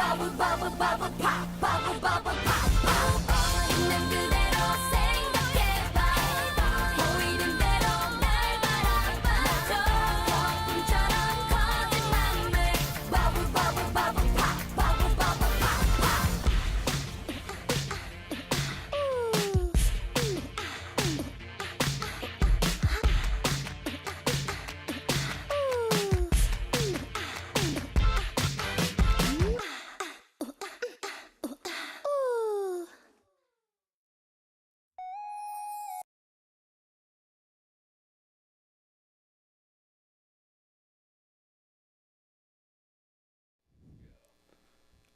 bubble bubble bubble pop bubble bubble pop pop 있는 그대로 생각해봐 보이는 대로 날 바라봐줘 꿈처럼 커진 맘을 bubble bubble bubble pop bubble bubble pop pop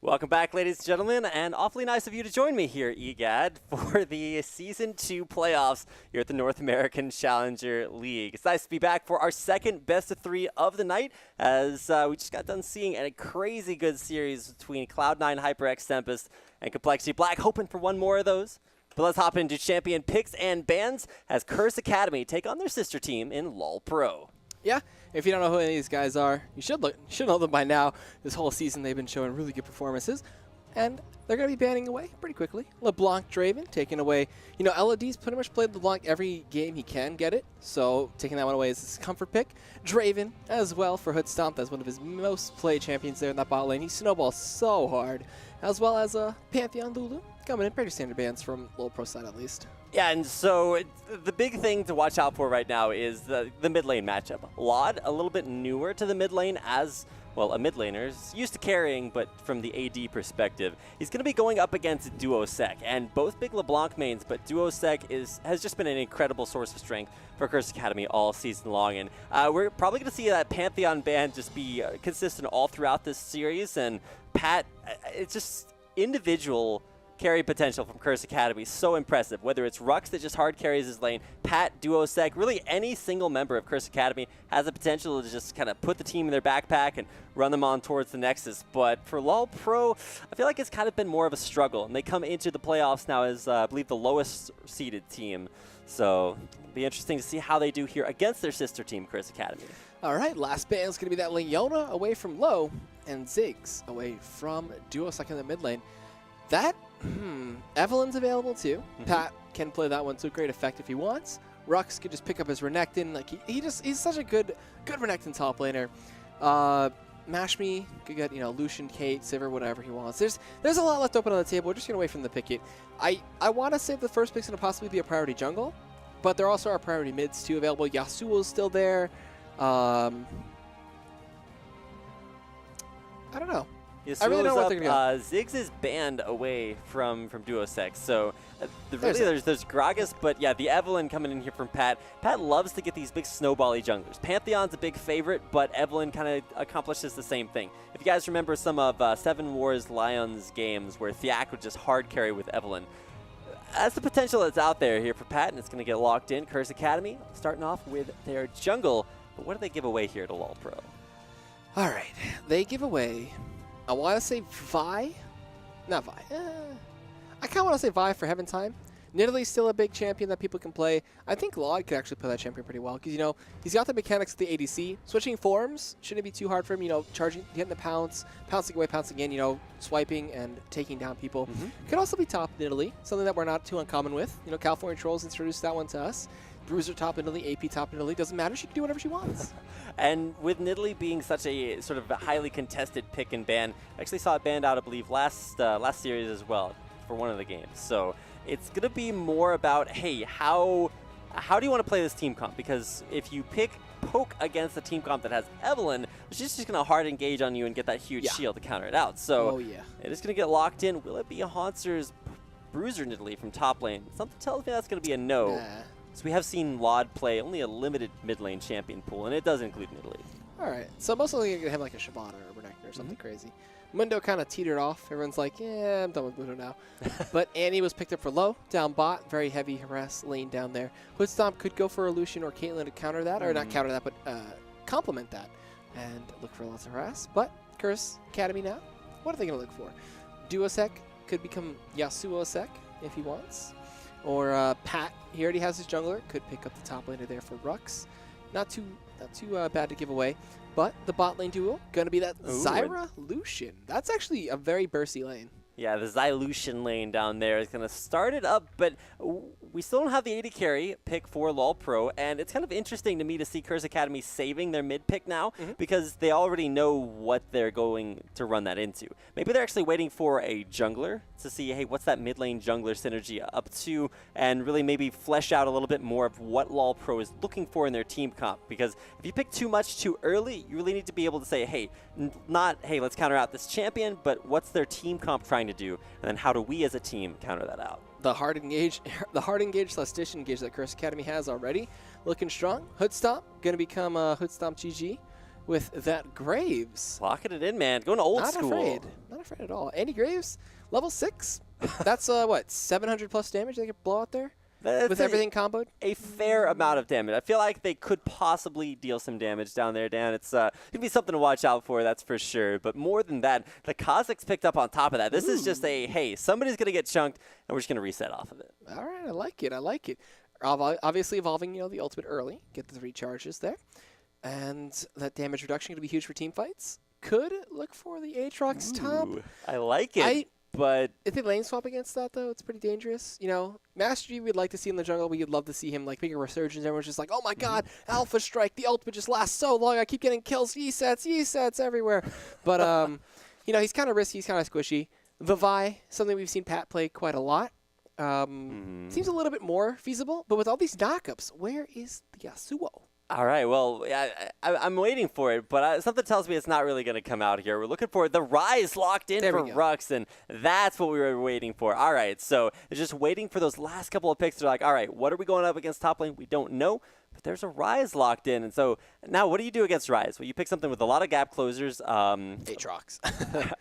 Welcome back, ladies and gentlemen, and awfully nice of you to join me here, EGAD, for the Season 2 playoffs here at the North American Challenger League. It's nice to be back for our second best-of-3 of the night, as we just got done seeing a crazy good series between Cloud9 HyperX Tempest and Complexity Black, hoping for one more of those. But let's hop into champion picks and bans as Curse Academy take on their sister team in LoLPro. Yeah, if you don't know who any of these guys are, you should know them by now. This whole season they've been showing really good performances, and they're going to be banning away pretty quickly. LeBlanc Draven taking away, you know, LOD's pretty much played LeBlanc every game he can get it, so taking that one away is his comfort pick. Draven as well for Hood Stomp, that's one of his most played champions there in that bot lane. He snowballs so hard, as well as Pantheon Lulu coming in, pretty standard bans from LoLPro side at least. Yeah, and so the big thing to watch out for right now is the mid lane matchup. Lod, a little bit newer to the mid lane as, well, a mid laner. He's used to carrying, but from the AD perspective. He's going to be going up against Duosec, and both big LeBlanc mains, but Duosec has just been an incredible source of strength for Curse Academy all season long. And we're probably going to see that Pantheon ban just be consistent all throughout this series, and Pat, it's just individual carry potential from Curse Academy, so impressive. Whether it's Rux that just hard carries his lane, Pat, Duosec, really any single member of Curse Academy has the potential to just kind of put the team in their backpack and run them on towards the Nexus. But for LoLPro, I feel like it's kind of been more of a struggle, and they come into the playoffs now as, I believe, the lowest seeded team. So it'll be interesting to see how they do here against their sister team, Curse Academy. All right, last ban is going to be that Leona away from Low and Ziggs away from Duosec in the mid lane. That, Evelyn's available too. Pat can play that one to great effect if he wants. Rux could just pick up his Renekton. Like he's such a good Renekton top laner. Mashme could get, you know, Lucian, Kate, Sivir, whatever he wants. There's a lot left open on the table. We're just gonna wait for them to pick it. I want to say the first pick's gonna possibly be a priority jungle, but there also are priority mids too available. Yasuo's still there. I don't know. I really don't know what they're going to Ziggs is banned away from Duosec, so there's Gragas, but yeah, the Evelyn coming in here from Pat. Pat loves to get these big snowbally junglers. Pantheon's a big favorite, but Evelyn kind of accomplishes the same thing. If you guys remember some of Seven Wars Lions games where Thiak would just hard carry with Evelyn, that's the potential that's out there here for Pat, and it's going to get locked in. Curse Academy starting off with their jungle, but what do they give away here to LoLPro? All right, they give away, I want to say Vi. Not Vi. I kind of want to say Vi for Heaven Time. Nidalee's still a big champion that people can play. I think Lod could actually play that champion pretty well because, you know, he's got the mechanics of the ADC. Switching forms shouldn't be too hard for him, you know, charging, getting the pounce, pouncing away, pouncing in, you know, swiping and taking down people. Could also be top Nidalee, something that we're not too uncommon with. You know, California Trolls introduced that one to us. Bruiser top Nidalee, AP top Nidalee, doesn't matter. She can do whatever she wants. And with Nidalee being such a sort of a highly contested pick and ban, I actually saw it banned out, I believe, last series as well for one of the games. So it's going to be more about, hey, how do you want to play this team comp? Because if you pick Poke against a team comp that has Evelyn, she's just going to hard engage on you and get that huge shield to counter it out. So it is going to get locked in. Will it be a Hauntzer's Bruiser Nidalee from top lane? Something tells me that's going to be a no. So we have seen Lod play only a limited mid lane champion pool, and it does include Nidalee. All right, so most likely you're going to have like a Shabbat or a Renekton or something crazy. Mundo kind of teetered off. Everyone's like, yeah, I'm done with Mundo now. But Annie was picked up for low, down bot, very heavy harass lane down there. Hood Stomp could go for a Lucian or Caitlyn to counter that, or not counter that, but complement that and look for lots of harass. But Curse Academy now, what are they going to look for? Duosec could become Yasuosec if he wants. Or Pat, he already has his jungler, could pick up the top laner there for Rux. not too bad to give away. But the bot lane duo going to be that Ooh, Zyra Lucian. That's actually a very bursty lane. Yeah, the Xylution lane down there is going to start it up, but we still don't have the AD carry pick for LoLPro, and it's kind of interesting to me to see Curse Academy saving their mid pick now because they already know what they're going to run that into. Maybe they're actually waiting for a jungler to see, hey, what's that mid lane jungler synergy up to, and really maybe flesh out a little bit more of what LoLPro is looking for in their team comp, because if you pick too much too early, you really need to be able to say, hey, not, hey, let's counter out this champion, but what's their team comp trying to do, and then how do we as a team counter that out? The hard engage slash dish engage that Curse Academy has already looking strong. Hood Stomp going to become Hood Stomp GG with that Graves. Locking it in, man. Going to old school. Not afraid at all. Andy Graves, level 6. That's what, 700 plus damage they could blow out there with everything comboed. A fair amount of damage. I feel like they could possibly deal some damage down there, Dan. It's going to be something to watch out for, that's for sure. But more than that, the Kazakhs picked up on top of that. This is just a, hey, somebody's going to get chunked, and we're just going to reset off of it. All right, I like it. I like it. Obviously evolving, the ultimate early. Get the 3 charges there. And that damage reduction going to be huge for team fights. Could look for the Aatrox top. I like it. But if they lane swap against that, though, it's pretty dangerous. Master G, we'd like to see in the jungle. We'd love to see him, like, make a resurgence. Everyone's just like, oh, my God, Alpha Strike. The ultimate just lasts so long. I keep getting kills. E-sets everywhere. But, he's kind of risky. He's kind of squishy. The Vi, something we've seen Pat play quite a lot. Seems a little bit more feasible. But with all these knockups, where is the Yasuo? all right, well, I'm waiting for it, but something tells me it's not really going to come out here. We're looking for the Rise locked in for Rux, and that's what we were waiting for. All right, so they're just waiting for those last couple of picks. They're like, all right, what are we going up against top lane? We don't know, but there's a Rise locked in. And so now what do you do against Rise? Well, you pick something with a lot of gap closers. Aatrox.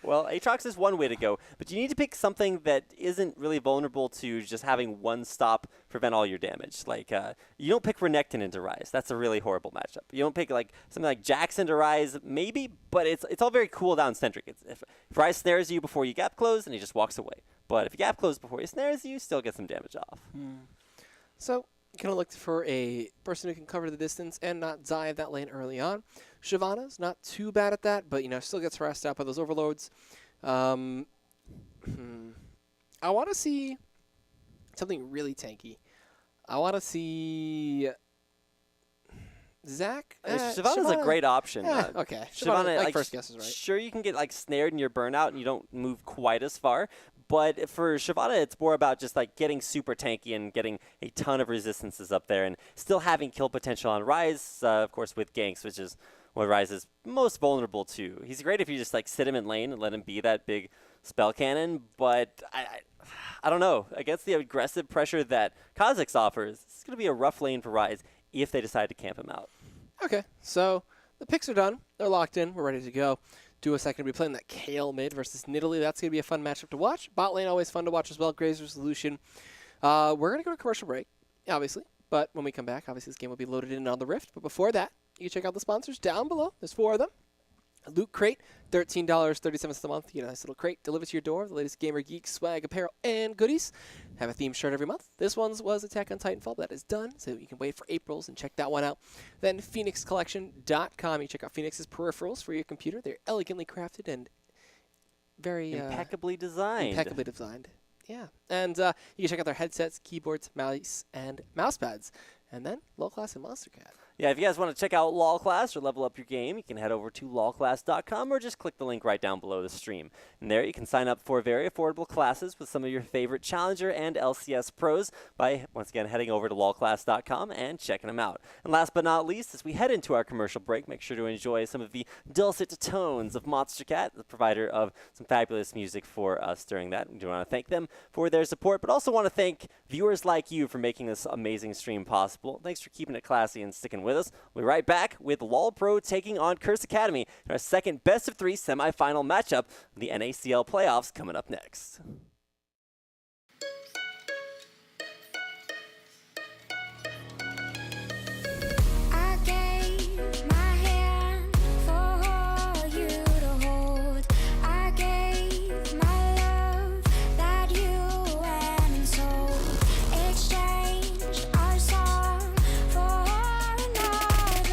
Well, Aatrox is one way to go, but you need to pick something that isn't really vulnerable to just having one stop prevent all your damage. Like, you don't pick Renekton into Rise. That's a really horrible matchup. You don't pick like something like Jackson to Rise, maybe, but it's all very cooldown centric. If Rise snares you before you gap close, then he just walks away. But if you gap close before he snares you, still get some damage off. So, going to look for a person who can cover the distance and not dive that lane early on. Shyvana's not too bad at that, but, still gets harassed out by those overloads. I want to see something really tanky. I want to see Zach. Shyvana's a great option. Okay. Shyvana, like first guess is right. Sure, you can get like snared in your burnout and you don't move quite as far. But for Shyvana, it's more about just like getting super tanky and getting a ton of resistances up there and still having kill potential on Rise, of course, with ganks, which is what Rise is most vulnerable to. He's great if you just like sit him in lane and let him be that big spell cannon, but I don't know. Against the aggressive pressure that Kazakhs offers, it's going to be a rough lane for Rise if they decide to camp him out. Okay, so the picks are done. They're locked in. We're ready to go. Duo second, we'll be playing that Kale mid versus Nidalee. That's going to be a fun matchup to watch. Bot lane, always fun to watch as well. Graves versus Lucian. We're going to go to commercial break, obviously. But when we come back, obviously this game will be loaded in on the Rift. But before that, you can check out the sponsors down below. There's 4 of them. Loot Crate, $13.37 a month. You get a nice little crate delivered to your door. The latest gamer geek, swag, apparel, and goodies. Have a theme shirt every month. This one's was Attack on Titanfall. That is done, so you can wait for April's and check that one out. Then PhoenixCollection.com. You check out Phoenix's peripherals for your computer. They're elegantly crafted and very impeccably designed. Impeccably designed. Yeah. And you can check out their headsets, keyboards, mice, and mouse pads. And then Low Class and MonsterCat. Yeah, if you guys want to check out LoLClass or level up your game, you can head over to lolclass.com or just click the link right down below the stream. And there you can sign up for very affordable classes with some of your favorite Challenger and LCS pros by, once again, heading over to lolclass.com and checking them out. And last but not least, as we head into our commercial break, make sure to enjoy some of the dulcet tones of MonsterCat, the provider of some fabulous music for us during that. We do want to thank them for their support, but also want to thank viewers like you for making this amazing stream possible. Thanks for keeping it classy and sticking with us. We'll be right back with LoLPro taking on Curse Academy in our second best-of-3 semifinal matchup. The NACL playoffs coming up next. I gave my hand for you to hold. I gave my love that you went and sold. Exchanged our song for another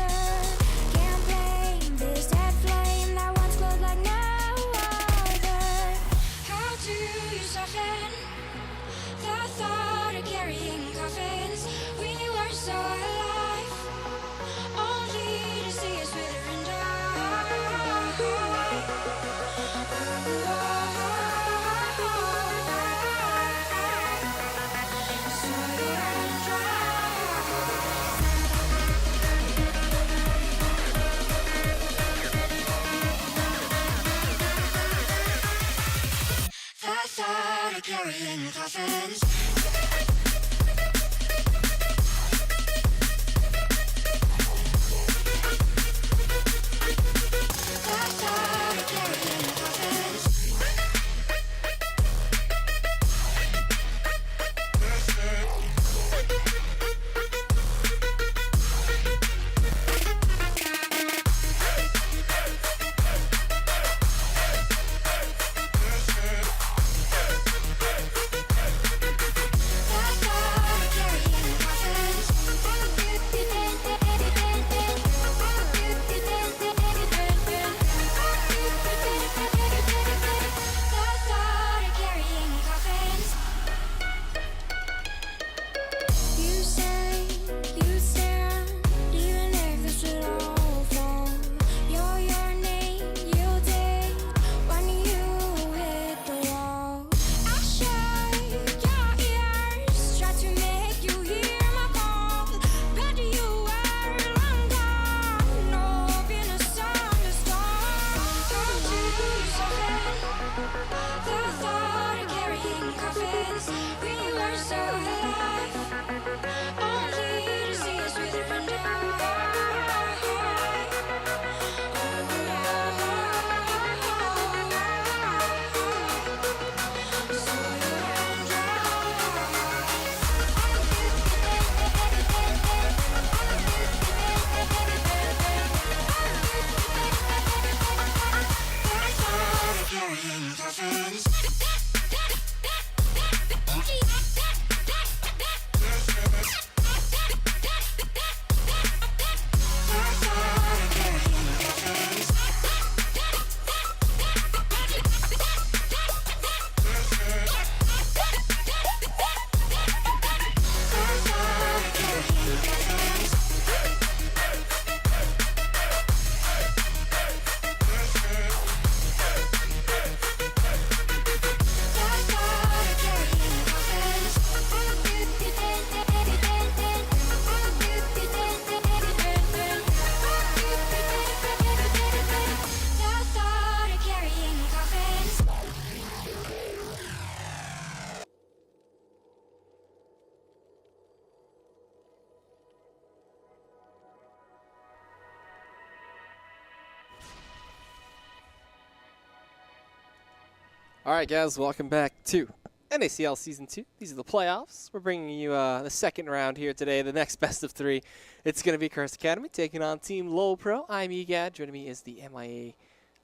All right, guys, welcome back to NACL Season 2. These are the playoffs. We're bringing you the second round here today, the next best of 3. It's going to be Curse Academy taking on Team LoLPro. I'm EGAD. Joining me is the MIA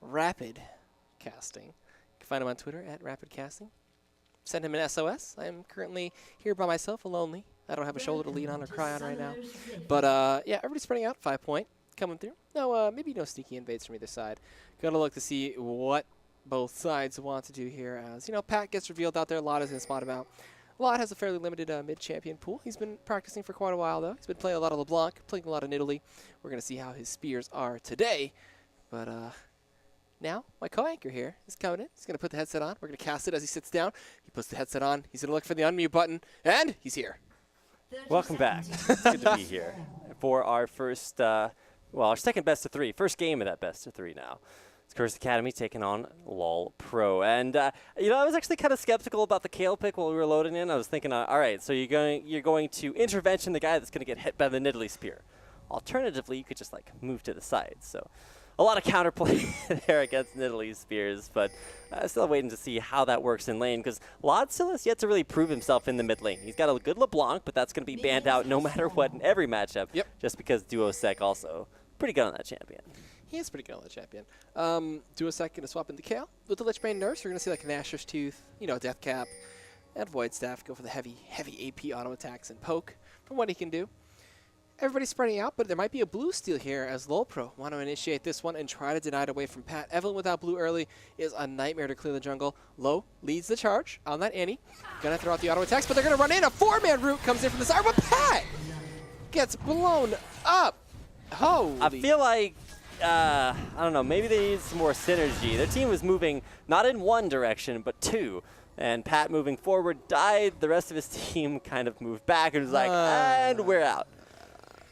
Rapid Casting. You can find him on Twitter at Rapid Casting. Send him an SOS. I am currently here by myself, lonely. I don't have a shoulder to lean on or cry on right now. But, yeah, everybody's spreading out. 5 point coming through. No, maybe no sneaky invades from either side. Got to look to see what both sides want to do here. As you know, Pat gets revealed out there. Lot is going to spot him out. Lot has a fairly limited mid-champion pool. He's been practicing for quite a while, though. He's been playing a lot of LeBlanc, playing a lot of Nidalee. We're going to see how his spears are today. But now, my co-anchor here is coming in. He's going to put the headset on. We're going to cast it as he sits down. He puts the headset on. He's going to look for the unmute button, and he's here. Welcome back. It's good to be here for our first, well, our second best of 3. First game of that best of 3 now. It's Curse Academy taking on LoLPro. And, you know, I was actually kind of skeptical about the Kale pick while we were loading in. I was thinking, all right, so you're going to intervention the guy that's going to get hit by the Nidalee spear. Alternatively, you could just, like, move to the side. So a lot of counterplay there against Nidalee's spears, but still waiting to see how that works in lane, because Lod still has yet to really prove himself in the mid lane. He's got a good LeBlanc, but that's going to be banned out no matter what in every matchup, just because Duosec also pretty good on that champion. He is pretty good on the champion. Duosec going to swap into Kale. With the Lichbane Nurse, we're going to see like an Asher's Tooth, you know, Death Cap, and Void Staff go for the heavy AP auto attacks and poke from what he can do. Everybody's spreading out, but there might be a blue steal here as LoLPro want to initiate this one and try to deny it away from Pat. Evelyn without blue early is a nightmare to clear the jungle. Lo leads the charge on that Annie. Gonna throw out the auto attacks, but they're gonna run in. A 4-man route comes in from the side, but Pat gets blown up. Holy. I feel like, I don't know, maybe they need some more synergy. Their team was moving not in one direction, but 2. And Pat moving forward died. The rest of his team kind of moved back and was like, and we're out.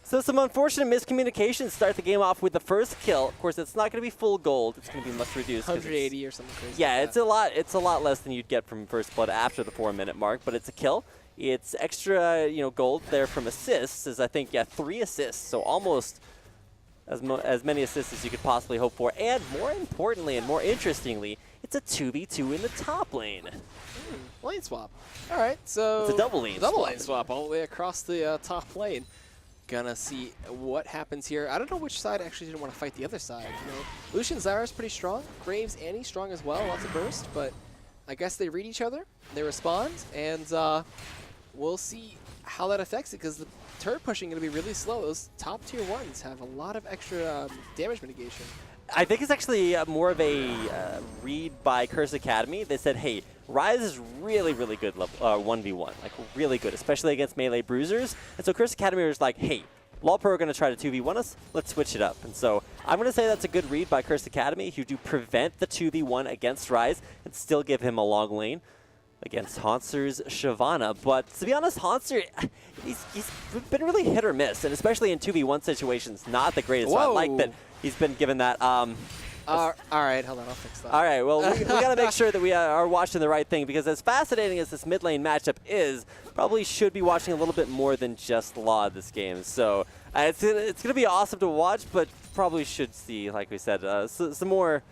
So some unfortunate miscommunications start the game off with the first kill. Of course, it's not going to be full gold. It's going to be much reduced. 180 or something crazy. Yeah, like it's a lot. It's a lot less than you'd get from first blood after the 4-minute mark, but it's a kill. It's extra, gold there from assists. As I think, 3 assists. So almost as many assists as you could possibly hope for. And more importantly and more interestingly, it's a 2v2 in the top lane. Lane swap. All right, so It's a double lane swap all the way across the top lane. Gonna see what happens here. I don't know which side actually didn't want to fight the other side. Lucian Zyra's pretty strong. Graves, Annie strong as well. Lots of burst, but I guess they read each other. They respond, and we'll see how that affects it because the turret pushing going to be really slow. Those top tier ones have a lot of extra damage mitigation. I think it's actually more of a read by Curse Academy. They said, hey, Ryze is really, really good 1v1, like really good, especially against melee bruisers. And so Curse Academy was like, hey, LoLPro are going to try to 2v1 us. Let's switch it up. And so I'm going to say that's a good read by Curse Academy. You do prevent the 2v1 against Ryze and still give him a long lane against Hauntzer's Shyvana. But to be honest, Hauntzer, he's been really hit or miss, and especially in 2v1 situations, not the greatest. So I like that he's been given that. All right, hold on, I'll fix that. All right, well, we got to make sure that we are watching the right thing, because as fascinating as this mid lane matchup is, probably should be watching a little bit more than just Law this game. So it's going to be awesome to watch, but probably should see, like we said, some more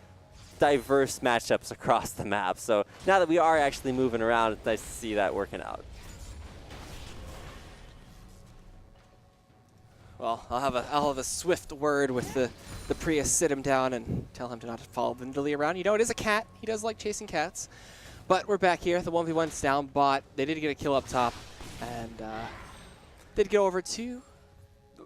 diverse matchups across the map. So now that we are actually moving around, it's nice to see that working out. Well, I'll have a swift word with the Prius, sit him down and tell him to not follow Vindaloo around. It is a cat. He does like chasing cats. But we're back here. The 1v1's down bot. They did get a kill up top. And did get over to...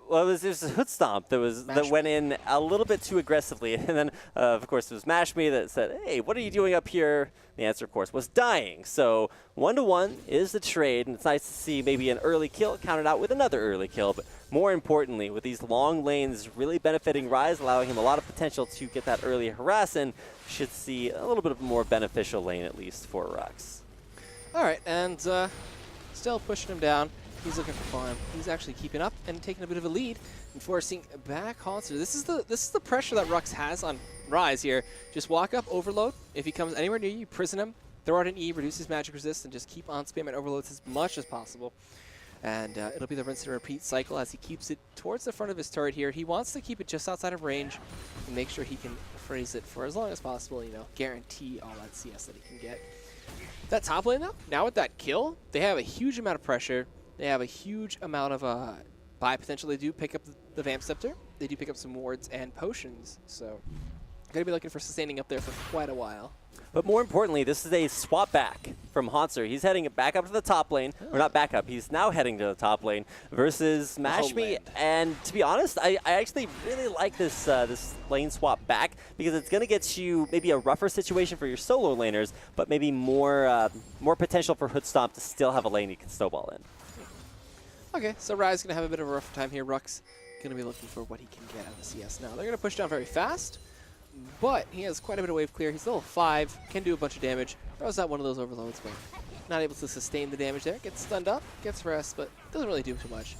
Well, it was a Hood Stomp that went in a little bit too aggressively. And then, of course, it was Mash Me that said, hey, what are you doing up here? The answer, of course, was dying. So 1-1 is the trade, and it's nice to see maybe an early kill counted out with another early kill. But more importantly, with these long lanes really benefiting Ryze, allowing him a lot of potential to get that early harass in, should see a little bit of a more beneficial lane, at least for Rux. All right, and still pushing him down. He's looking for farm. He's actually keeping up and taking a bit of a lead and forcing back Haunter. This is the pressure that Rux has on Ryze here. Just walk up, overload. If he comes anywhere near you, prison him. Throw out an E, reduce his magic resist, and just keep on spamming overloads as much as possible. And it'll be the rinse and repeat cycle as he keeps it towards the front of his turret here. He wants to keep it just outside of range and make sure he can phrase it for as long as possible, guarantee all that CS that he can get. That top lane, though, now with that kill, they have a huge amount of pressure. They have a huge amount of buy potential. They do pick up the Vamp Scepter. They do pick up some wards and potions. So going to be looking for sustaining up there for quite a while. But more importantly, this is a swap back from Haunter. He's heading back up to the top lane. Or not back up. He's now heading to the top lane versus Mash Me. And to be honest, I actually really like this this lane swap back because it's going to get you maybe a rougher situation for your solo laners, but maybe more potential for Hood Stomp to still have a lane you can snowball in. Okay, so Ryze going to have a bit of a rough time here. Rux going to be looking for what he can get out of the CS now. They're going to push down very fast, but he has quite a bit of wave clear. He's level 5, can do a bunch of damage. Throws out one of those overloads, but not able to sustain the damage there. Gets stunned up, gets rest, but doesn't really do too much.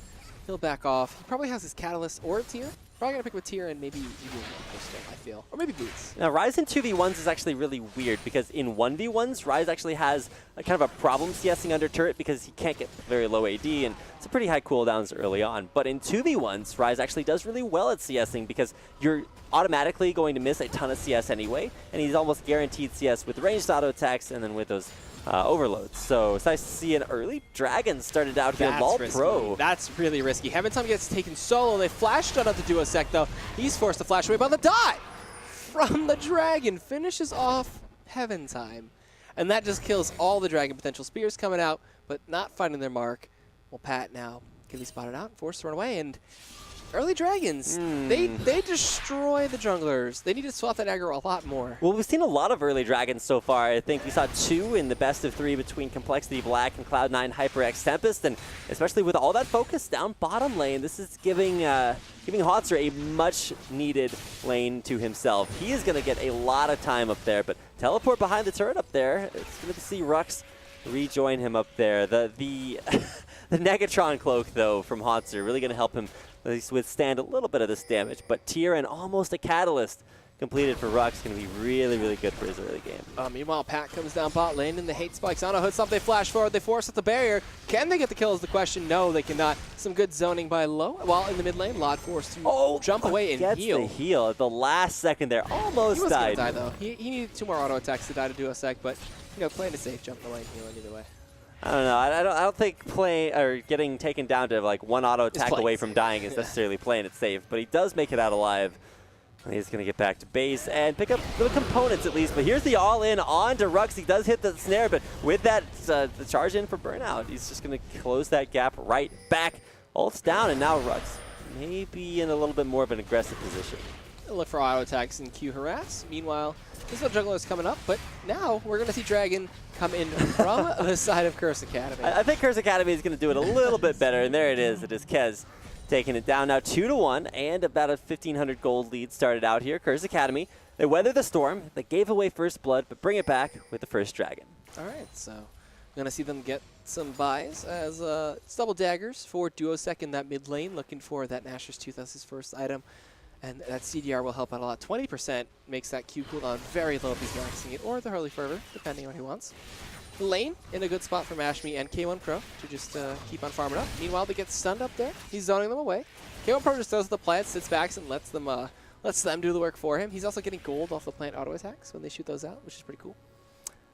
He'll back off. He probably has his Catalyst or a Tier. Probably going to pick up a Tier and maybe even a pistol, I feel. Or maybe Boots. Now, Ryze in 2v1s is actually really weird because in 1v1s, Ryze actually has a kind of a problem CSing under turret because he can't get very low AD, and it's a pretty high cooldowns early on. But in 2v1s, Ryze actually does really well at CSing because you're automatically going to miss a ton of CS anyway, and he's almost guaranteed CS with ranged auto attacks and then with those overloads. So it's nice to see an early dragon started out here. LoLPro. That's really risky. Heaven Time gets taken solo. They flash stun out the Duosec though. He's forced to flash away by the dive from the dragon. Finishes off Heaven Time. And that just kills all the dragon potential. Spears coming out, but not finding their mark. Well, Pat now can be spotted out, forced to run away, and early dragons, they destroy the junglers. They need to swap that aggro a lot more. Well, we've seen a lot of early dragons so far. I think we saw 2 in the best of 3 between Complexity Black and Cloud9 HyperX Tempest, and especially with all that focus down bottom lane, this is giving Haunter a much-needed lane to himself. He is going to get a lot of time up there, but teleport behind the turret up there. It's going to see Rux rejoin him up there. The The Negatron Cloak, though, from Hauntzer, really going to help him at least withstand a little bit of this damage. But Tier and almost a Catalyst completed for Rux going to be really, really good for his early game. Meanwhile, Pat comes down bot lane, and the hate spikes on a hood stop. They flash forward, they force at the barrier. Can they get the kill is the question. No, they cannot. Some good zoning by Low. While in the mid lane, Lod forced to jump away and gets heal. the heal at the last second there. Almost He was died. gonna die, though. He needed 2 more auto attacks to die to do a sec, but, you know, playing it safe, jump the lane, healing either way. I don't know. I don't think playing or getting taken down to like 1 auto attack away from dying is necessarily playing it safe, but he does make it out alive. He's going to get back to base and pick up little components at least. But here's the all-in on to Rux. He does hit the snare, but with that the charge in for Burnout, he's just going to close that gap right back. Ult's down, and now Rux maybe in a little bit more of an aggressive position. Look for auto attacks and Q harass. Meanwhile, this little jungler is coming up, but now we're going to see Dragon come in from the side of Curse Academy. I think Curse Academy is going to do it a little bit better, and there it is. It is Kez taking it down now 2-1, and about a 1,500 gold lead started out here. Curse Academy, they weather the storm. They gave away first blood, but bring it back with the first dragon. All right, so going to see them get some buys as it's double daggers for Duosec in that mid lane, looking for that Nashor's Tooth as his first item. And that CDR will help out a lot. 20% makes that Q cooldown very low if he's maxing it, or the Hurley Fervor, depending on what he wants. Lane in a good spot for Mashmi and K1 Pro to just keep on farming up. Meanwhile, they get stunned up there. He's zoning them away. K1 Pro just throws the plant, sits back, and lets them do the work for him. He's also getting gold off the plant auto attacks when they shoot those out, which is pretty cool.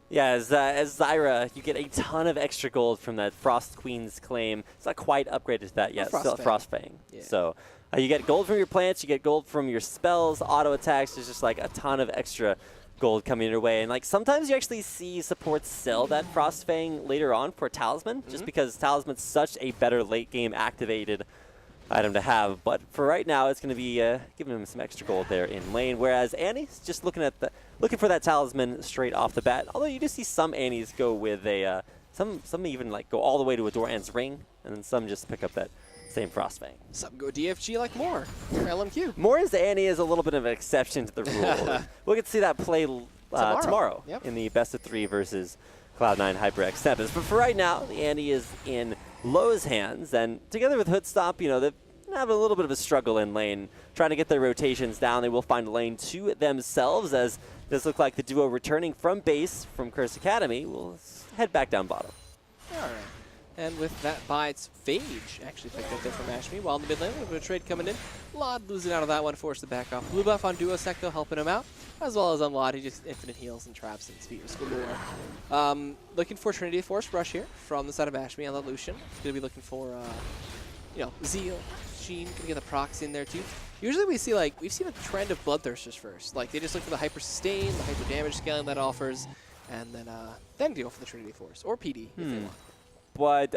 Yeah, as Zyra, you get a ton of extra gold from that Frost Queen's claim. It's not quite upgraded to that yet. Still Frostfang. Yeah. So you get gold from your plants, you get gold from your spells, auto attacks. There's just like a ton of extra gold coming your way. And like sometimes you actually see supports sell that Frostfang later on for Talisman, just because Talisman's such a better late game activated item to have. But for right now, it's going to be giving him some extra gold there in lane. Whereas Annie's just looking for that Talisman straight off the bat. Although you do see some Annies go with a some even like go all the way to a Doran's Ring, and then some just pick up that same Frostfang. Some go DFG like Moore or LMQ. Moore's Annie is a little bit of an exception to the rule. We'll get to see that play tomorrow in the best of 3 versus Cloud9 HyperX Tempest. But for right now, the Annie is in Low's hands, and together with Hoodstop, you know, they're having a little bit of a struggle in lane, trying to get their rotations down. They will find a lane to themselves, as this looks like the duo returning from base from Curse Academy will head back down bottom. All right. And with that buy, it's Phage actually picked up there from Ashmi. While in the mid lane, we have a trade coming in. Lod losing out of that one, forced to back off. Blue buff on Duosec, though, helping him out, as well as on Lod, who just infinite heals and traps and spears galore. Looking for Trinity Force Rush here from the side of Ashmi on the Lucian. He's going to be looking for, Zeal, Sheen, going to get the procs in there too. Usually we've seen a trend of Bloodthirsters first. Like, they just look for the hyper sustain, the hyper damage scaling that offers, and then go for the Trinity Force, or PD if they want. But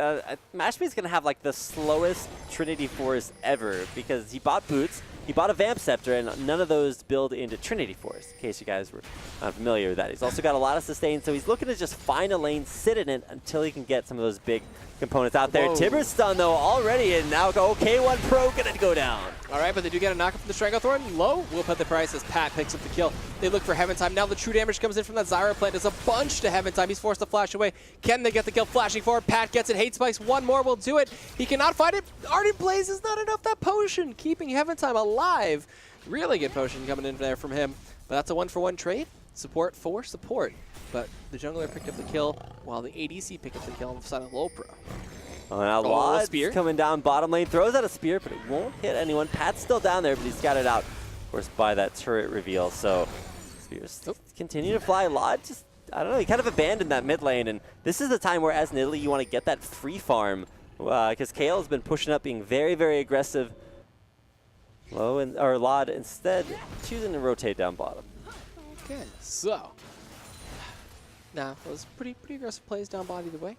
Mashmi's going to have like the slowest Trinity Force ever, because he bought Boots, he bought a Vamp Scepter, and none of those build into Trinity Force, in case you guys were unfamiliar with that. He's also got a lot of sustain, so he's looking to just find a lane, sit in it, until he can get some of those big components out there. Tibbers stun, though, already, and now K1 Pro going to go down. All right, but they do get a knock from the Stranglethorn. Low will put the price as Pat picks up the kill. They look for Heaven Time. Now the true damage comes in from that Zyra plant. There's a bunch to Heaven Time. He's forced to flash away. Can they get the kill? Flashing forward. Pat gets it. Hate Spikes. One more will do it. He cannot find it. Ardent Blaze is not enough. That potion keeping Heaven Time alive. Really good potion coming in there from him. But that's a 1-for-1 trade. Support for support. But the jungler picked up the kill, while the ADC picked up the kill on the side of LoLPro. Oh, now Lod's coming down bottom lane, throws out a spear, but it won't hit anyone. Pat's still down there, but he's got it out, of course, by that turret reveal. So spears continue to fly. Lod just, I don't know, he kind of abandoned that mid lane, and this is the time where, as an Italy, you want to get that free farm, because Kale has been pushing up, being very, very aggressive. Lod instead choosing to rotate down bottom. Okay, so now it was pretty aggressive plays down bottom either way.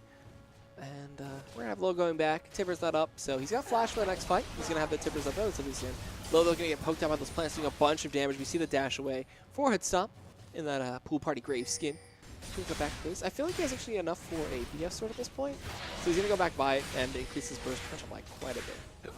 And we're going to have Low going back. Tibbers not up, so he's got Flash for the next fight. He's going to have the Tibbers up relatively soon. Low, though, going to get poked out by those plants, doing a bunch of damage. We see the dash away. 4-hit stomp in that Pool Party Grave skin. He's going to go back to base. I feel like he has actually enough for a BF sword at this point. So he's going to go back by it and increase his burst potential by quite a bit.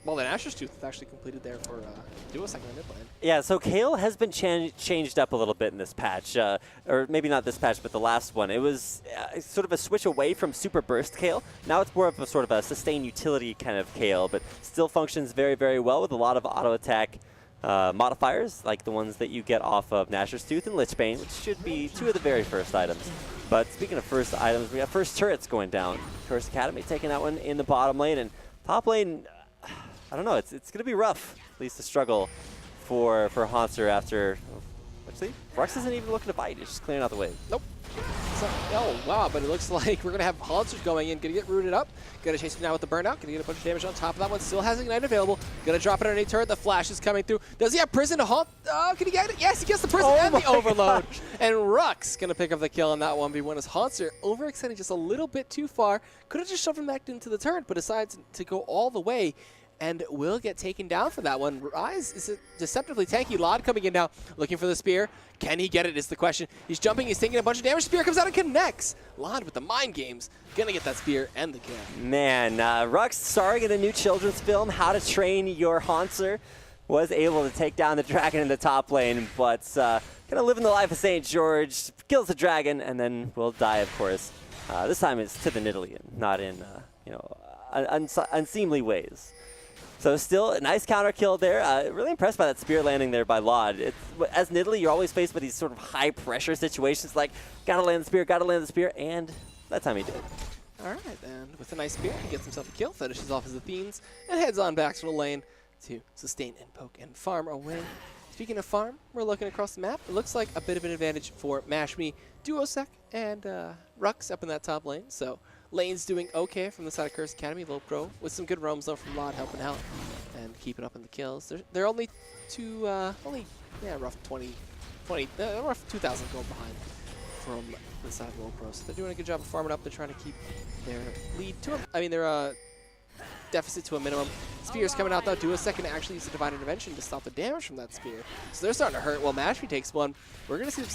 Well, the Asher's Tooth is actually completed there for Duo second in mid lane. Yeah, so Kale has been changed up a little bit in this patch, or maybe not this patch, but the last one. It was sort of a switch away from super burst Kale. Now it's more of a sort of a sustained utility kind of Kale, but still functions very, very well with a lot of auto attack modifiers, like the ones that you get off of Nashor's Tooth and Lichbane, which should be two of the very first items. But speaking of first items, we got first turrets going down. Curse Academy taking that one in the bottom lane, and top lane, I don't know, it's going to be rough, at least to struggle for Hanser after, actually, Rux isn't even looking to fight, he's just clearing out the way. Nope. So, oh, wow, but it looks like we're going to have Hanser going in, going to get rooted up, going to chase him now with the burnout, going to get a bunch of damage on top of that one, still has Ignite available, going to drop it underneath turret, the flash is coming through. Does he have Prison to haunt? Oh, can he get it? Yes, he gets the Prison and the Overload. Gosh. And Rux going to pick up the kill on that 1v1 as Hanser overextending just a little bit too far. Could have just shoved him back into the turret, but decides to go all the way and will get taken down for that one. Rise is deceptively tanky. Lod coming in now, looking for the spear. Can he get it is the question. He's jumping, he's taking a bunch of damage. Spear comes out and connects. Lod with the mind games, gonna get that spear and the kill. Man, Rux, starring in a new children's film, How to Train Your Hanser, was able to take down the dragon in the top lane, but gonna live in the life of St. George, kills the dragon, and then will die, of course. This time it's to the Nidalee, not in, unseemly ways. So still a nice counter kill there. Really impressed by that spear landing there by Lod. As Nidalee, you're always faced with these sort of high pressure situations like gotta land the spear, and that time he did. All right, and with a nice spear, he gets himself a kill, finishes off his Athenes, and heads on back to the lane to sustain and poke and farm away. Speaking of farm, we're looking across the map. It looks like a bit of an advantage for Mashme, Duosec, and Rux up in that top lane. So lane's doing okay from the side of Curse Academy. LoLPro with some good roams though from Lod helping out and keeping up in the kills. They're only rough 2,000 gold behind from the side of LoLPro. So they're doing a good job of farming up. They're trying to keep their lead to their deficit to a minimum. Spear's coming out though. Duosec can actually use the Divine Intervention to stop the damage from that spear. So they're starting to hurt. Well, Mashme takes one. We're going to see them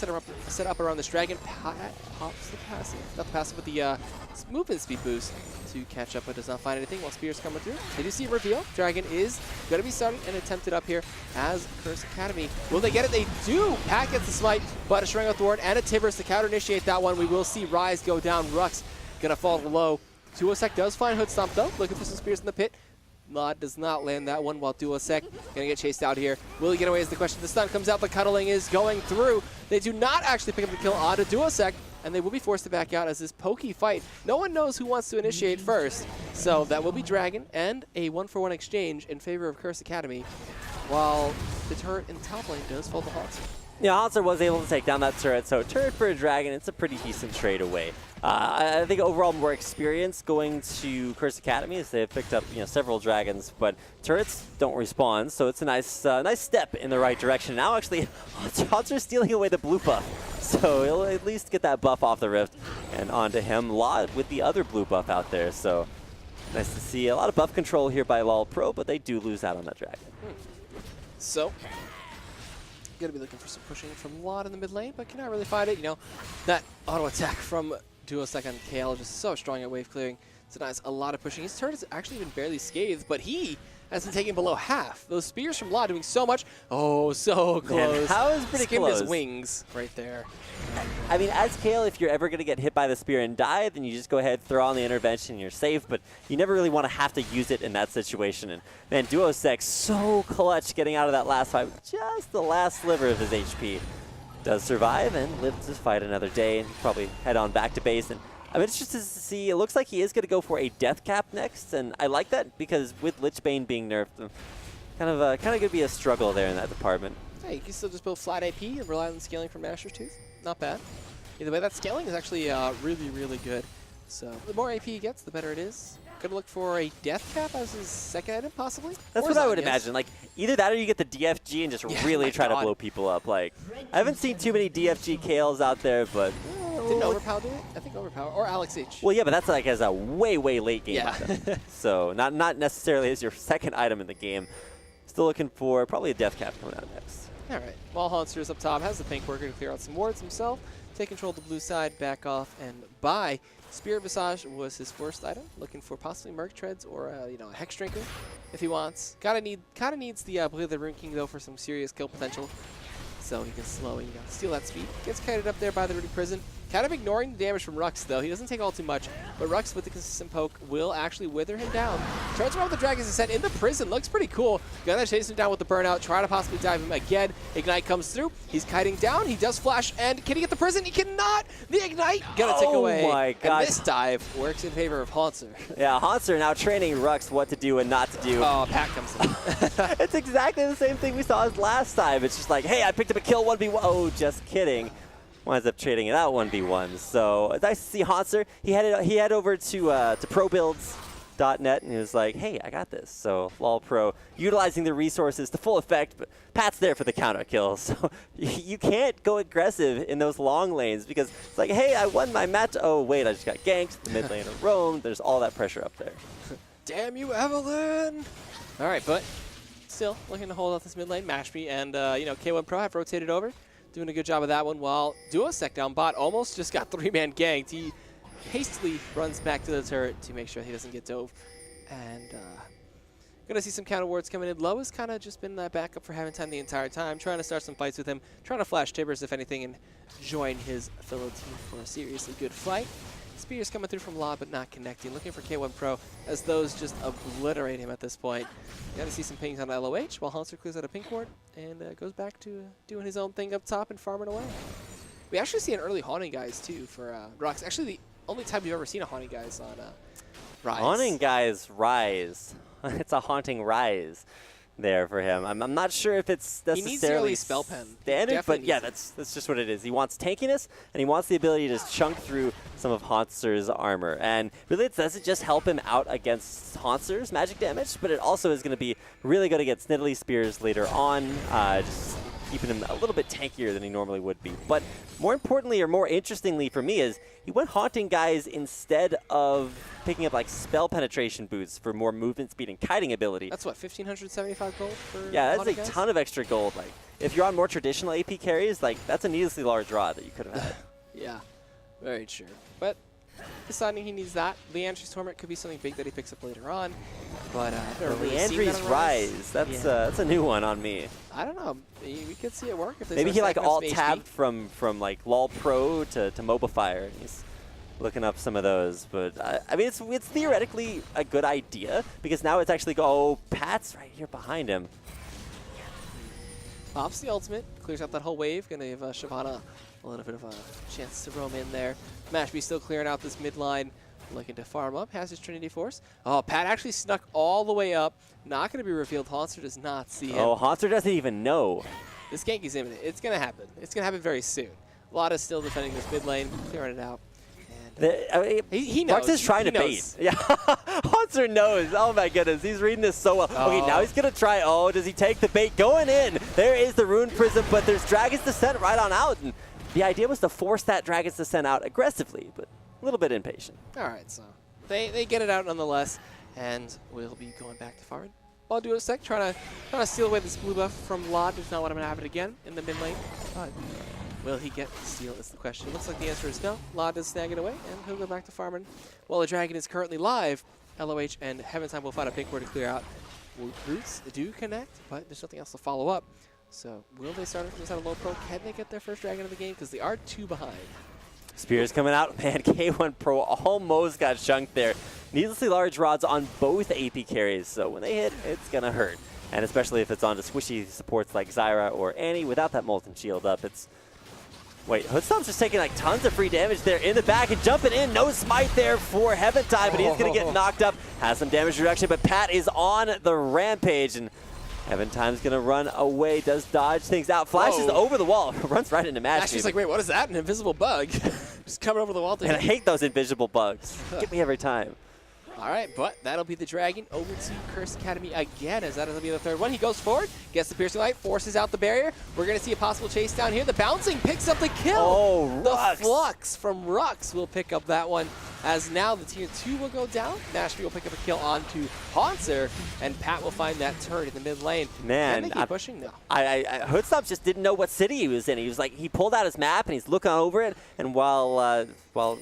set up around this dragon. Pops the passive. Not the passive, but the movement speed boost to catch up, but does not find anything while Spear's coming through. They do see a reveal. Dragon is going to be starting and attempted up here as Curse Academy. Will they get it? They do! Pat gets the smite, but a String of Thorn and a Tivers to counter initiate that one. We will see Rise go down. Rux going to fall low. Duosec does find Hood Stomp though, looking for some spears in the pit. Lod does not land that one while Duosec gonna get chased out here. Will he get away is the question. The stun comes out, the cuddling is going through. They do not actually pick up the kill onto Duosec, and they will be forced to back out as this pokey fight. No one knows who wants to initiate first, so that will be Dragon and a 1-for-1 exchange in favor of Curse Academy, while the turret in the top lane does fall to Hanser. Yeah, Hanser was able to take down that turret, so turret for a dragon, it's a pretty decent trade away. I think overall more experience going to Curse Academy as they've picked up several dragons, but turrets don't respawn, so it's a nice step in the right direction. Now actually, Hanser's stealing away the blue buff, so he'll at least get that buff off the rift and onto him. Lod with the other blue buff out there, so nice to see a lot of buff control here by LoLPro, but they do lose out on that dragon. So gonna be looking for some pushing from Lod in the mid lane, but cannot really find it. That auto attack from Duosec on Kale just so strong at wave clearing. It's a lot of pushing. His turret has actually been barely scathed, but he has been taking below half. Those spears from Lod doing so much. Oh, so close. Man, that was pretty Skimmed close. his wings right there. I mean, as Kale, if you're ever going to get hit by the spear and die, then you just go ahead, throw on the intervention, you're safe, but you never really want to have to use it in that situation. And man, Duosec so clutch getting out of that last fight with just the last sliver of his HP. Does survive and lives to fight another day and probably head on back to base. And I'm interested to see, it looks like he is going to go for a death cap next, and I like that because with Lichbane being nerfed, kind of going to be a struggle there in that department. Hey, you can still just build flat AP and rely on scaling from Nashor's Tooth. Not bad. Either way, that scaling is actually really, really good. So the more AP he gets, the better it is. Gonna look for a death cap as his second item, possibly. That's what I would imagine. Like either that or you get the DFG and just really try to blow people up. Like I haven't seen too many DFG Kales out there, but didn't Overpower do it? I think Overpower or Alex H. Well, yeah, but that's like as a way late game Yeah. item. So not necessarily as your second item in the game. Still looking for probably a death cap coming out next. All right. While Haunster's up top, has the pink worker to clear out some wards himself. Take control of the blue side, back off, and buy. Spirit Visage was his first item. Looking for possibly Merc Treads or a Hex Drinker if he wants. Kind of needs the Blade of the Rune King though for some serious kill potential. So he can slow and steal that speed. Gets kited up there by the Rooted Prison. Kind of ignoring the damage from Rux though. He doesn't take all too much, but Rux with the consistent poke will actually wither him down. Turns around with the Dragon's Descent in the prison. Looks pretty cool. Gonna chase him down with the burnout. Try to possibly dive him again. Ignite comes through. He's kiting down. He does flash, and can he get the prison? He cannot. The Ignite gonna tick away. Oh my god. And this dive works in favor of Haunster. Yeah, Haunster now training Rux what to do and not to do. Oh, Pat comes in. It's exactly the same thing we saw as last time. It's just like, hey, I picked up a kill 1v1. Oh, just kidding. Winds up trading it out 1v1. So it's nice to see Haunster. He head over to probuilds.net and he was like, hey, I got this. So LoLPro utilizing the resources to full effect, but Pat's there for the counter kill. So you can't go aggressive in those long lanes because it's like, hey, I won my match. Oh, wait, I just got ganked. The mid lane roamed. There's all that pressure up there. Damn you, Evelyn! All right, but still looking to hold out this mid lane. Mashpee and K1 Pro have rotated over. Doing a good job of that one while Duosec down bot almost just got 3-man ganked. He hastily runs back to the turret to make sure he doesn't get dove. And gonna see some counter wards coming in. Low has kind of just been that backup for Heaven Time the entire time, trying to start some fights with him, trying to flash Tibbers if anything and join his fellow team for a seriously good fight. Spears coming through from Law, but not connecting. Looking for K1 Pro as those just obliterate him at this point. Got to see some pings on LOH while Haunster clears out a pink ward and goes back to doing his own thing up top and farming away. We actually see an early Haunting Guys too for Rocks. Actually, the only time we've ever seen a Haunting Guys on Rise. Haunting Guys Rise. It's a Haunting Rise there for him. I'm not sure if it's necessarily spell pen standard, but yeah, that's just what it is. He wants tankiness, and he wants the ability to chunk through some of Haunster's armor. And really, it doesn't just help him out against Haunster's magic damage, but it also is going to be really good against Nidalee Spears later on, just keeping him a little bit tankier than he normally would be. But more importantly, or more interestingly for me, is he went Haunting Guys instead of picking up like spell penetration boots for more movement speed and kiting ability. That's what, 1,575 gold for yeah, that's Haunting a Guys? ton of extra gold. Like if you're on more traditional AP carries, like that's a needlessly large draw that you could have had. Yeah, very true. But deciding he needs that. Leandry's Torment could be something big that he picks up later on. But I've never really seen that Leandry's on Rise, that's a new one on me. I don't know. We could see it work if they Maybe start he like stacking up alt some tabbed HP. from like LoLPro to Mobifier, and he's looking up some of those. But I mean, it's theoretically a good idea because now it's actually Pat's right here behind him. Pops the ultimate, clears out that whole wave, gonna give Shyvana a little bit of a chance to roam in there. Mashpee still clearing out this mid line, looking to farm up, has his Trinity Force. Oh, Pat actually snuck all the way up, not gonna be revealed. Haunster does not see him. Oh, Haunster doesn't even know. This gank is imminent. It's gonna happen. It's gonna happen very soon. Lotta's still defending this mid lane, clearing it out. He knows. Rux is trying to bait. Yeah, Haunster knows. Oh my goodness, he's reading this so well. Oh. Okay, now he's gonna try. Oh, does he take the bait? Going in. There is the Rune Prism, but there's Dragon's Descent right on out. And the idea was to force that Dragon's Descent out aggressively, but a little bit impatient. All right, so they get it out nonetheless, and we'll be going back to farming. While Duosec trying to steal away this blue buff from Lod. Does not want him to have it again in the mid lane. But will he get the steal is the question. It looks like the answer is no. Lod does snag it away, and he'll go back to farming. While the dragon is currently live, LOH and Heaven Time will find a pink word to clear out. Roots do connect, but there's nothing else to follow up. So will they start this out of LoLPro? Can they get their first dragon of the game? Because they are 2 behind. Spears coming out. Man, K1 Pro almost got chunked there. Needlessly large rods on both AP carries, so when they hit, it's going to hurt. And especially if it's onto squishy supports like Zyra or Annie without that Molten Shield up, it's... Wait, Hoodstomp's just taking like tons of free damage there in the back and jumping in. No smite there for Heaven Time, but he's going to get knocked up. Has some damage reduction, but Pat is on the rampage, and Heaven Time's going to run away, does dodge things out, flashes over the wall, runs right into Mashpee. She's like, wait, what is that? An invisible bug? Just coming over the wall. And I hate those invisible bugs. Get me every time. All right, but that'll be the dragon over to Curse Academy again, as that'll be the third one. He goes forward, gets the piercing light, forces out the barrier. We're going to see a possible chase down here. The bouncing picks up the kill. Oh, the Rux. flux from Rux will pick up that one. as now the tier 2 will go down. Nashville will pick up a kill onto Haunter, and Pat will find that turret in the mid lane. Man, and they keep pushing now. Hoodstop just didn't know what city he was in. He was like, he pulled out his map and he's looking over it, and while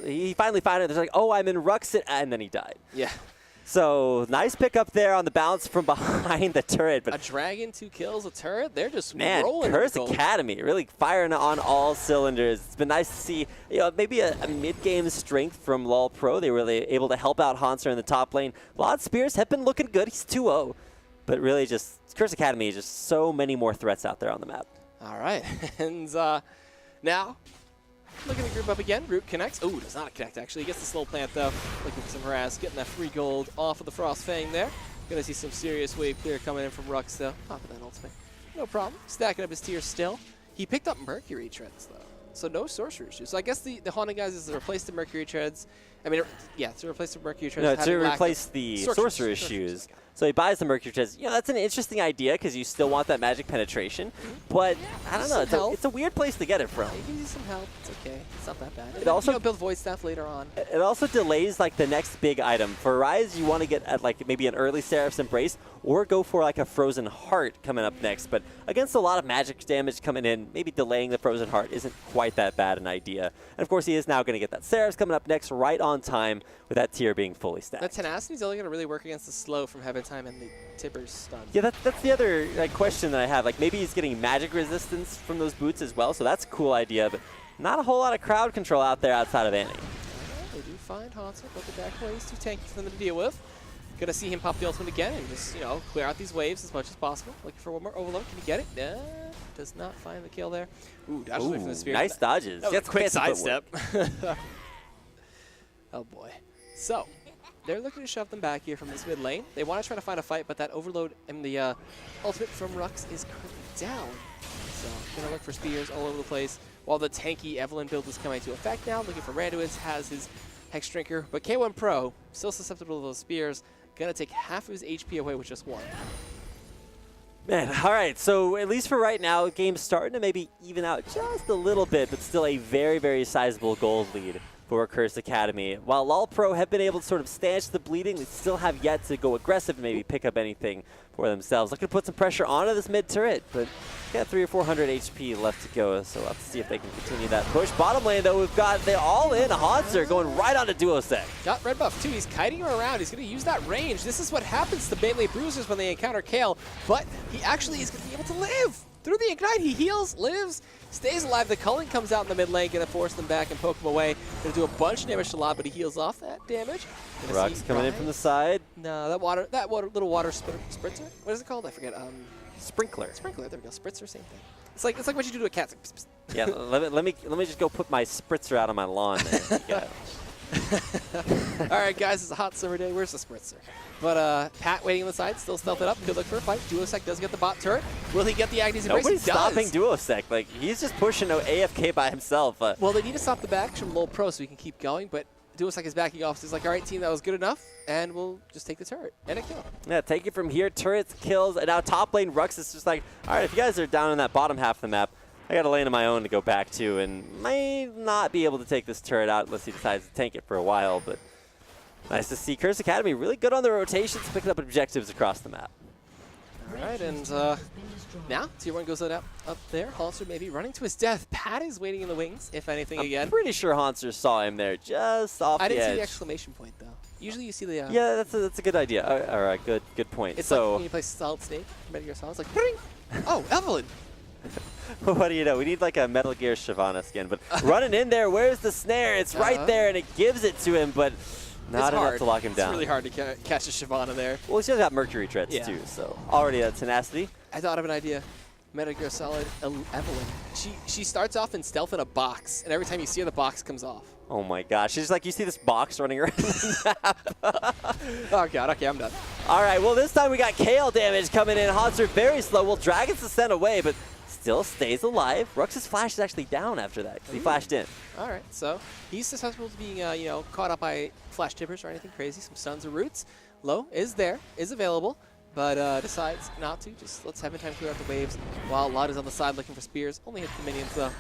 he finally found it, there's like, oh, I'm in Ruxit, and then he died. Yeah. So nice pick up there on the bounce from behind the turret. But a dragon, 2 kills, a turret. They're just man, rolling. Curse Academy really firing on all cylinders. It's been nice to see, maybe a mid-game strength from LoLPro. They were really able to help out Haunter in the top lane. Lod Spears have been looking good. He's 2-0. But really just, Curse Academy is just so many more threats out there on the map. All right. And now, looking to group up again. Root connects. Oh, does not connect, actually. He gets the slow plant, though. Looking for some harass. Getting that free gold off of the Frost Fang there. Gonna see some serious wave clear coming in from Rux, though. Top of that ultimate. No problem. Stacking up his tier still. He picked up Mercury Treads, though. So no sorcerer issues. So I guess the Haunting guys is to replace the Mercury Treads. I mean, yeah, to replace the Mercury Treads. No, to replace the sorcerer shoes. So he buys the Mercury Treads. That's an interesting idea because you still want that magic penetration. But I don't know. It's a weird place to get it from. It gives you some help. It's okay. It's not that bad. It also build Void Staff later on. It also delays like the next big item. For Ryze, you want to get at like maybe an early Seraph's Embrace or go for like a Frozen Heart coming up next. But against a lot of magic damage coming in, maybe delaying the Frozen Heart isn't quite that bad an idea. And of course, he is now going to get that Seraph's coming up next right on time with that tier being fully stacked. That Tenacity is only going to really work against the slow from Heaven Time and the Tipper's stun. Yeah, that's the other question that I have. Like maybe he's getting magic resistance from those boots as well, so that's a cool idea. But not a whole lot of crowd control out there outside of Annie. They do find Haunter, but the back way is too tanky for them to deal with. Gonna see him pop the ultimate again and just, clear out these waves as much as possible. Looking for one more overload. Can he get it? Does not find the kill there. Ooh, dodges away from the spear. Nice dodges. That was a quick sidestep. Oh boy. So, they're looking to shove them back here from this mid lane. They want to try to find a fight, but that overload and the ultimate from Rux is currently down. So, gonna look for spears all over the place. While the tanky Evelyn build is coming into effect now, looking for Randuin's, has his Hex Drinker, but K1 Pro, still susceptible to those spears, gonna take half of his HP away with just one. Man, all right, so at least for right now, the game's starting to maybe even out just a little bit, but still a very, very sizable gold lead for Curse Academy. While LoLPro have been able to sort of stanch the bleeding, they still have yet to go aggressive and maybe pick up anything for themselves. Looking to put some pressure onto this mid turret, but got 300 or 400 HP left to go, so let's see if they can continue that push. Bottom lane, though, we've got the all-in Haunter going right onto Duosec. Got red buff, too. He's kiting him around. He's going to use that range. This is what happens to Bane Lane Bruisers when they encounter Kale, but he actually is going to be able to live. Through the Ignite, he heals, lives, stays alive. The culling comes out in the mid lane, going to force them back and poke him away. Going to do a bunch of damage to Lot, but he heals off that damage. Rux coming in from the side. No, that little water spritzer? What is it called? I forget. Sprinkler. Sprinkler, there we go. Spritzer, same thing. It's like what you do to a cat. It's like, yeah, let me just go put my spritzer out on my lawn. There. All right, guys, it's a hot summer day. Where's the spritzer? But Pat waiting on the side, still stealth it up. Could look for a fight. Duosec does get the bot turret. Will he get the Agnes Embrace? Nobody's stopping Duosec. Like, he's just pushing AFK by himself. Well, they need to stop the backs from LoLPro so we can keep going, but Duosec is backing off. So he's like, all right, team, that was good enough, and we'll just take the turret and a kill. Yeah, take it from here. Turrets, kills, and now top lane Rux is just like, all right, if you guys are down in that bottom half of the map, I got a lane of my own to go back to, and may not be able to take this turret out unless he decides to tank it for a while, but nice to see Curse Academy really good on the rotations, picking up objectives across the map. All right, and now Tier 1 goes up there. Haunter maybe running to his death. Pat is waiting in the wings, if anything, again. I'm pretty sure Haunter saw him there just off the edge. I didn't see the exclamation point, though. Usually you see the... yeah, that's a good idea. All right, good point. It's so like when you play Solid Snake, Metal Gear Solid, it's like, Bring! Oh, Evelyn! What do you know? We need like a Metal Gear Shyvana skin. But running in there, where's the snare? It's right there, and it gives it to him, but not enough to lock him down. It's really hard to catch a Shyvana there. Well, he's got Mercury Treads too, so already a tenacity. I thought of an idea. Metal Gear Solid Evelyn. She starts off in stealth in a box, and every time you see her, the box comes off. Oh my gosh. She's like, you see this box running around the map. Oh god, okay, I'm done. All right, well, this time we got Kale damage coming in. Haunter very slow. Well, Dragon's Descent away, but still stays alive. Rux's flash is actually down after that because he flashed in. All right, so he's susceptible to being, caught up by flash tippers or anything crazy. Some stuns or roots. Low is there, is available. but decides not to. Just lets Heaven Time clear out the waves while Lot is on the side looking for spears. Only hits the minions though.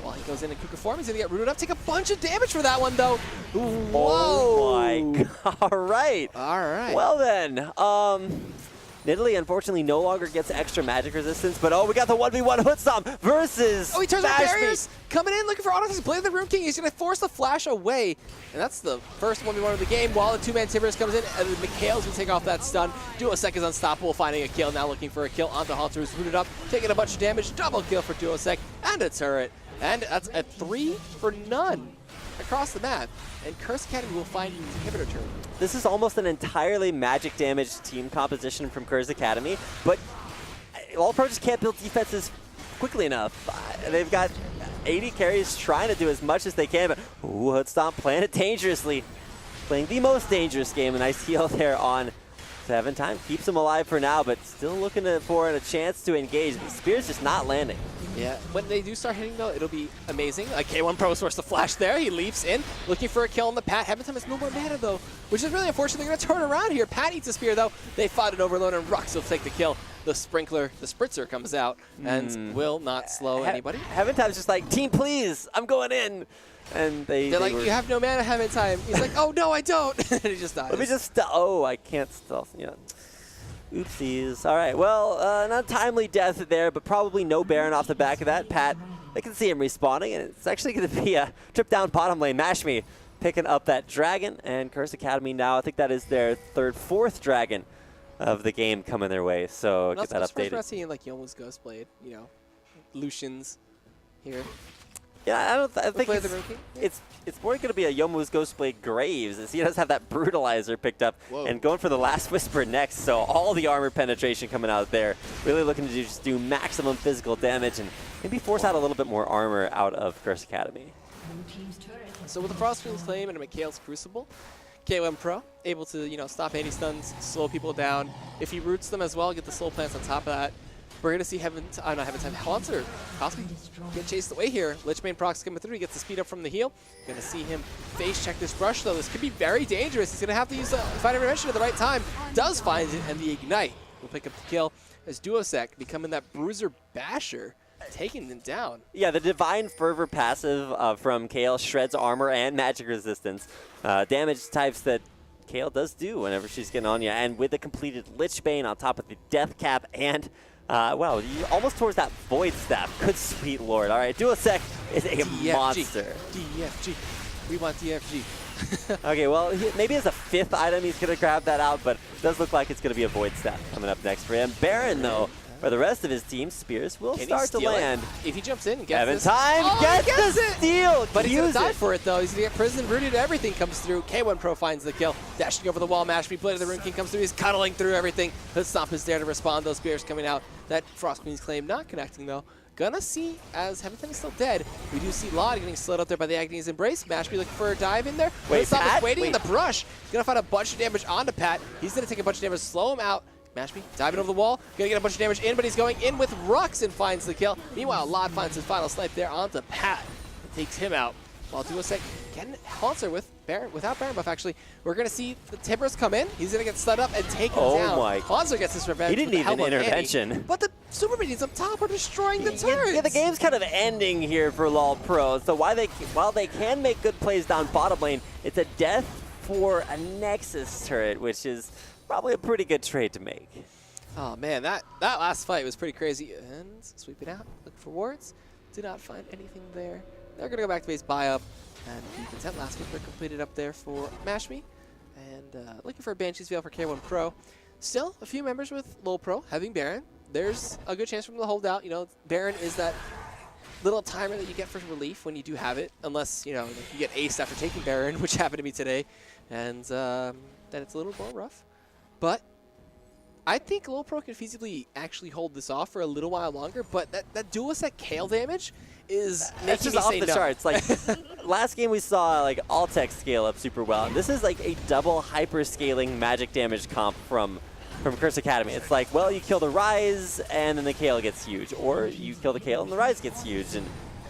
While he goes in Kuka form, he's gonna get rooted up. Take a bunch of damage for that one though. Whoa! Oh my God. All right. All right. Well then, Nidalee unfortunately no longer gets extra magic resistance, but we got the 1v1 Hood Stomp versus he turns on Bashby. barriers. Coming in looking for auto play the Rune King. He's gonna force the flash away, and that's the first 1v1 of the game. While the two-man Timbers comes in, and Mikhail's gonna take off that stun. Duosec is unstoppable, finding a kill. Now looking for a kill onto Haunter, who's rooted up, taking a bunch of damage. Double kill for Duosec and a turret, and that's a 3 for none across the map. And Curse Academy will find an inhibitor turret. This is almost an entirely magic damage team composition from Curse Academy, but LoLPro just can't build defenses quickly enough. They've got 80 carries trying to do as much as they can, but Hood Stomp playing it dangerously. Playing the most dangerous game. A nice heal there on Heaven Time. Keeps him alive for now, but still looking for a chance to engage. The Spear's just not landing. Yeah, when they do start hitting though, it'll be amazing. Like K1 Pro source the flash there. He leaps in, looking for a kill on the Pat. Heaven Time has no more mana though, which is really unfortunate. They're gonna turn around here. Pat eats a spear though. They fought an overload and Rux will take the kill. The spritzer comes out and will not slow anybody. Heaven Time's just like, team please, I'm going in. And they're like, you have no mana, Heaven Time. He's like, oh no, I don't. And he just dies. Let me just, I can't stealth, yeah. Oopsies. All right, well, an untimely death there, but probably no Baron off the back of that. Pat, they can see him respawning, and it's actually going to be a trip down bottom lane. Mashme picking up that dragon, and Curse Academy now, I think that is their fourth dragon of the game coming their way, so get that updated. We're not seeing like Yomu's Ghostblade, Lucian's here. Yeah, I think it's more going to be a Yomu's Ghostblade Graves, as he does have that Brutalizer picked up. Whoa. And going for the Last Whisper next, so all the armor penetration coming out there. Really looking to just do maximum physical damage and maybe force out a little bit more armor out of Curse Academy. So with the Frostwing's Claim and a Mikhail's Crucible, K1 Pro able to stop anti-stuns, slow people down. If he roots them as well, get the soul plants on top of that. We're going to see Haunter possibly get chased away here. Lichbane procs coming through. He gets the speed up from the heal. Going to see him face check this brush, though. This could be very dangerous. He's going to have to use the Find Intervention at the right time. Does find it, and the Ignite will pick up the kill as Duosec becoming that Bruiser Basher, taking them down. Yeah, the Divine Fervor passive from Kayle shreds armor and magic resistance. Damage types that Kayle does do whenever she's getting on you. And with the completed Lichbane on top of the Death Cap and well, you almost towards that Void Staff. Good sweet lord. All right, Duosec is a monster. DFG. We want DFG. Okay, well, maybe as a fifth item he's going to grab that out, but it does look like it's going to be a Void Staff coming up next for him. Baron, though, for the rest of his team, Spears will start to land. If he jumps in and gets Heaven Time gets the steal! But he's going to die for it, though. He's going to get prison rooted. Everything comes through. K1 Pro finds the kill. Dashing over the wall, Mashme, Blade of the Rune King comes through. He's cuddling through everything. Hood Stomp is there to respond. Those Spears coming out. That Frost Queen's Claim not connecting, though. Gonna see, as Heaven Time is still dead, we do see Lod getting slid up there by the Agony's Embrace. Mashme looking for a dive in there. Wait, Pat? Waiting in the brush. Gonna find a bunch of damage onto Pat. He's gonna take a bunch of damage, slow him out. Mashme diving over the wall, gonna get a bunch of damage in, but he's going in with Rux and finds the kill. Meanwhile, Lod finds his final snipe there onto Pat and takes him out. While Duosec getting Haunter with Baron, without Baron buff, actually. We're gonna see the Timbers come in. He's gonna get slid up and taken down. My. Haunter gets his revenge. He didn't need an intervention. Annie, but the Super Minions up top are destroying the turrets. Yeah, the game's kind of ending here for LoLPro. So while they can make good plays down bottom lane, it's a death for a Nexus turret, which is probably a pretty good trade to make. Oh man, that last fight was pretty crazy. And sweep it out, look for wards. Did not find anything there. They're gonna go back to base, buy up, and be content. Last Keeper completed up there for Mashme. And looking for a Banshee's Veil for K1 Pro. Still, a few members with LoLPro having Baron. There's a good chance for them to hold out. Baron is that little timer that you get for relief when you do have it, unless, you get aced after taking Baron, which happened to me today. And then it's a little more rough. But I think LoLPro can feasibly actually hold this off for a little while longer, but that Duosec Kayle damage is making me off say the no. charts. Like last game we saw Altec scale up super well. This is like a double hyper scaling magic damage comp from Curse Academy. It's like, well, you kill the Rise and then the Kayle gets huge, or you kill the Kayle and the Rise gets huge, and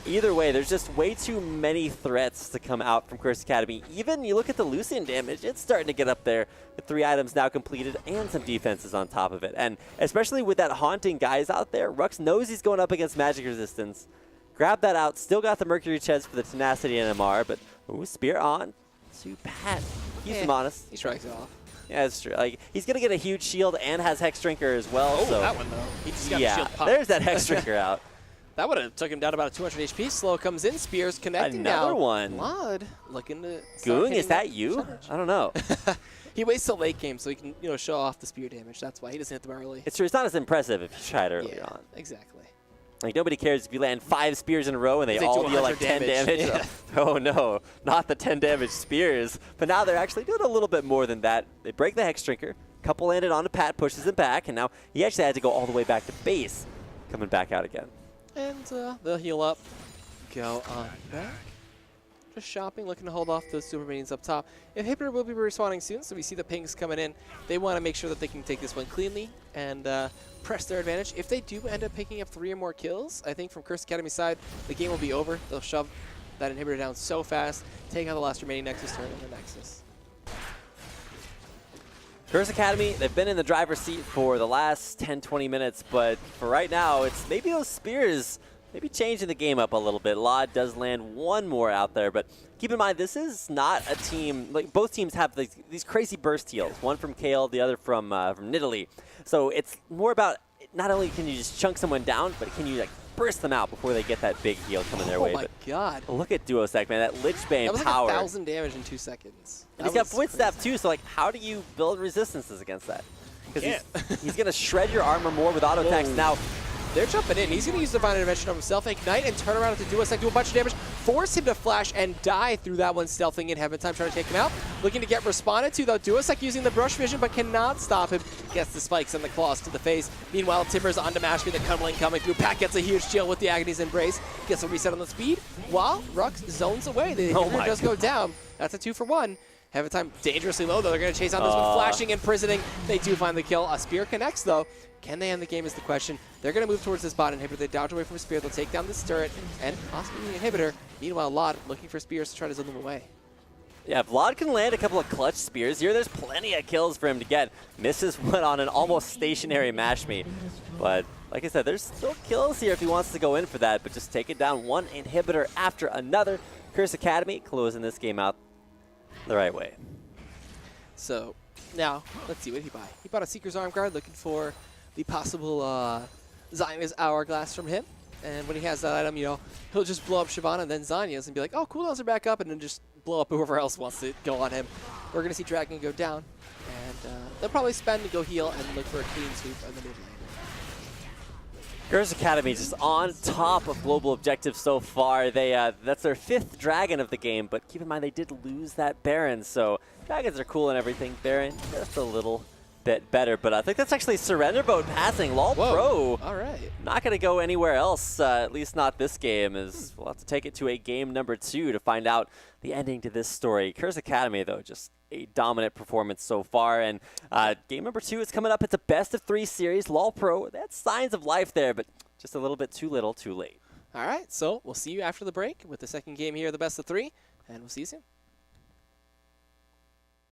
Either way, there's just way too many threats to come out from Curse Academy. Even you look at the Lucian damage, it's starting to get up there with 3 items now completed and some defenses on top of it. And especially with that Haunting guys out there, Rux knows he's going up against magic resistance. Grab that out, still got the Mercury chest for the Tenacity NMR, but ooh, Spear on to Pat. Keeps him honest. He strikes it off. Yeah, that's true. Like, he's going to get a huge shield and has Hex Drinker as well. Oh, so that one, though. He just got the yeah, shield popped. there's that Hex Drinker out. That would have took him down about a 200 HP. Slow comes in. Spears connecting Another now. one. Lod looking to start Goong, hitting is that you? percentage. I don't know. He waits till late game so he can, show off the spear damage. That's why he doesn't hit them early. It's true. It's not as impressive if you tried earlier Yeah, on. exactly. Like, nobody cares if you land 5 spears in a row and they They all do deal like 100 10 damage. damage. Yeah. Oh, no. Not the 10 damage spears. But now they're actually doing a little bit more than that. They break the Hex Drinker. Couple landed onto Pat, pushes him back, and now he actually had to go all the way back to base, coming back out again. And they'll heal up. Go on back. Just shopping, looking to hold off those super minions up top. Inhibitor will be respawning soon, so we see the pings coming in. They want to make sure that they can take this one cleanly and press their advantage. If they do end up picking up 3 or more kills, I think from Curse Academy side, the game will be over. They'll shove that inhibitor down so fast, take out the last remaining Nexus turret in the Nexus. Curse Academy, they've been in the driver's seat for the last 10-20 minutes, but for right now, it's maybe those spears maybe changing the game up a little bit. Lod does land one more out there, but keep in mind, this is not a team, like both teams have these crazy burst heals, one from Kale, the other from Nidalee. So it's more about, not only can you just chunk someone down, but can you like burst them out before they get that big heal coming their way. Oh my but god. look at Duosec, man, that Lichbane That was power. like 1,000 damage in 2 seconds. And he's got Void Staff too, so like, how do you build resistances against that? Because he's going to shred your armor more with auto attacks. Now, they're jumping in. He's going to use Divine Intervention on himself, Ignite, and turn around to Duosec, do a bunch of damage, force him to flash and die through that one, stealthing in Heaven Time, trying to take him out. Looking to get responded to, though. Duosec using the Brush Vision, but cannot stop him. Gets the spikes and the claws to the face. Meanwhile, Timber's onto Mashby, the Cuddling coming through. Pat gets a huge shield with the Agony's Embrace. Gets a reset on the speed, while Rux zones away. The inhibitor does go down. That's a 2 for 1. Heaven Time dangerously low, though. They're going to chase on this one, flashing, imprisoning. They do find the kill. A Spear connects, though. Can they end the game is the question. They're going to move towards this bot inhibitor. They dodge away from Spear. They'll take down this turret and possibly the inhibitor. Meanwhile, Lod looking for Spears to try to zone them away. yeah, if Lod can land a couple of clutch spears here, there's plenty of kills for him to get. Misses one on an almost stationary Mashme. But like I said, there's still kills here if he wants to go in for that, but just take it down one inhibitor after another. Curse Academy closing this game out the right way. So now, let's see what he buy. He bought a Seeker's Arm Guard, looking for the possible Zionist Hourglass from him. And when he has that item, he'll just blow up Shyvana and then Zanya's and be like, oh, cooldowns are back up, and then just blow up whoever else wants to go on him. We're going to see Dragon go down, and they'll probably spend to go heal and look for a clean sweep in the mid lane. Curse Academy just on top of global objectives so far. They that's their 5th Dragon of the game, but keep in mind they did lose that Baron, so Dragons are cool and everything. Baron just a little bit better, but I think that's actually Surrender Boat passing. LoLPro All right. not going to go anywhere else, at least not this game, as we'll have to take it to a game number 2 to find out the ending to this story. Curse Academy, though, just a dominant performance so far, and game number 2 is coming up. It's a best-of-3 series. LoLPro, that's signs of life there, but just a little bit too little, too late. All right, so we'll see you after the break with the second game here of the best of 3, and we'll see you soon.